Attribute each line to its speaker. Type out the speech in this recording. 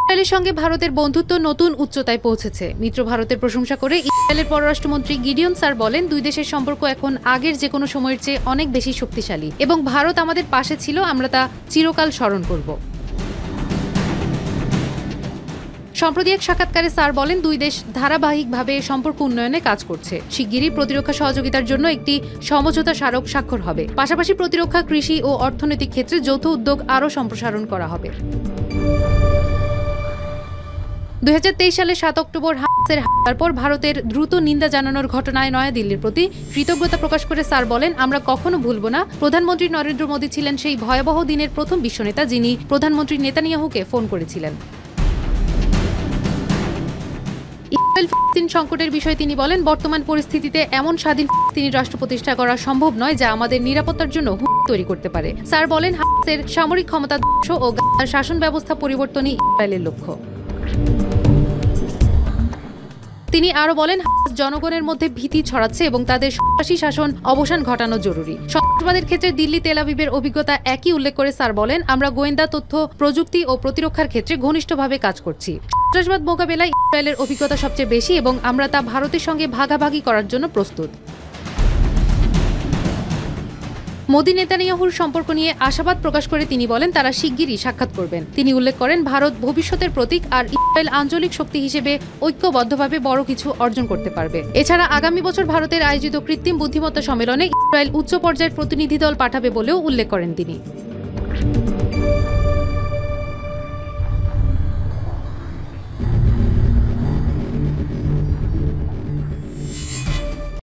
Speaker 1: ইসরায়েলের সঙ্গে ভারতের বন্ধুত্ব নতুন উচ্চতায় পৌঁছেছে। মিত্র ভারতের প্রশংসা করে ইসরায়েলের পররাষ্ট্রমন্ত্রী গিডিয়ন স্যার বলেন, দুই দেশের সম্পর্ক এখন আগের যে কোনো সময়ের চেয়ে অনেক বেশি শক্তিশালী এবং ভারত আমাদের পাশে ছিল, আমরা তা চিরকাল স্মরণ করব। সম্প্রতি এক সাক্ষাৎকারে স্যার বলেন, দুই দেশ ধারাবাহিকভাবে সম্পর্ক উন্নয়নে কাজ করছে। শিগগিরই প্রতিরক্ষা সহযোগিতার জন্য একটি সমঝোতা স্মারক স্বাক্ষর হবে। পাশাপাশি প্রতিরক্ষা, কৃষি ও অর্থনৈতিক ক্ষেত্রে যৌথ উদ্যোগ আরও সম্প্রসারণ করা হবে। 2023 সালের 7 অক্টোবর হামাসের হামলার পর ভারতের দ্রুত নিন্দা জানানোর ঘটনায় নয়াদিল্লির প্রতি কৃতজ্ঞতা প্রকাশ করে স্যার বলেন, আমরা কখনো ভুলব না, প্রধানমন্ত্রী নরেন্দ্র মোদী ছিলেন সেই ভয়াবহ দিনের প্রথম বিশ্বনেতা যিনি প্রধানমন্ত্রী নেতানিয়াহুকে ফোন করেছিলেন। ইসরায়েল-ফিলিস্তিন সংকটের বিষয়ে তিনি বলেন, বর্তমান পরিস্থিতিতে এমন স্বাধীন ফিলিস্তিনি রাষ্ট্র প্রতিষ্ঠা করা সম্ভব নয় যা আমাদের নিরাপত্তার জন্য হুমকি তৈরি করতে পারে। স্যার বলেন, হামাসের সামরিক ক্ষমতা ধ্বংস ও গাজার শাসন ব্যবস্থা পরিবর্তনই ইসরায়েলের লক্ষ্য। তিনি আরও বলেন, হামাস জনগণের মধ্যে ভীতি ছড়াচ্ছে এবং তাদের সন্ত্রাসী শাসন অবসান ঘটানো জরুরি। সন্ত্রাসবাদের ক্ষেত্রে দিল্লি, তেল আবিবের অভিজ্ঞতা একই উল্লেখ করে স্যার বলেন, আমরা গোয়েন্দা, তথ্য প্রযুক্তি ও প্রতিরক্ষার ক্ষেত্রে ঘনিষ্ঠভাবে কাজ করছি। সন্ত্রাসবাদ মোকাবেলায় ইসরায়েলের অভিজ্ঞতা সবচেয়ে বেশি এবং আমরা তা ভারতের সঙ্গে ভাগাভাগি করার জন্য প্রস্তুত। মোদি নেতানিয়াহুর সম্পর্ক নিয়ে আশাবাদ প্রকাশ করে তিনি বলেন, তারা শিগগিরই সাক্ষাৎ করবেন। তিনি উল্লেখ করেন, ভারত ভবিষ্যতের প্রতীক আর ইসরায়েল আঞ্চলিক শক্তি হিসেবে ঐক্যবদ্ধভাবে বড় কিছু অর্জন করতে পারবে। এছাড়া আগামী বছর ভারতের আয়োজিত কৃত্রিম বুদ্ধিমত্তা সম্মেলনে ইসরায়েল উচ্চ পর্যায়ের প্রতিনিধি দল পাঠাবে বলেও উল্লেখ করেন তিনি।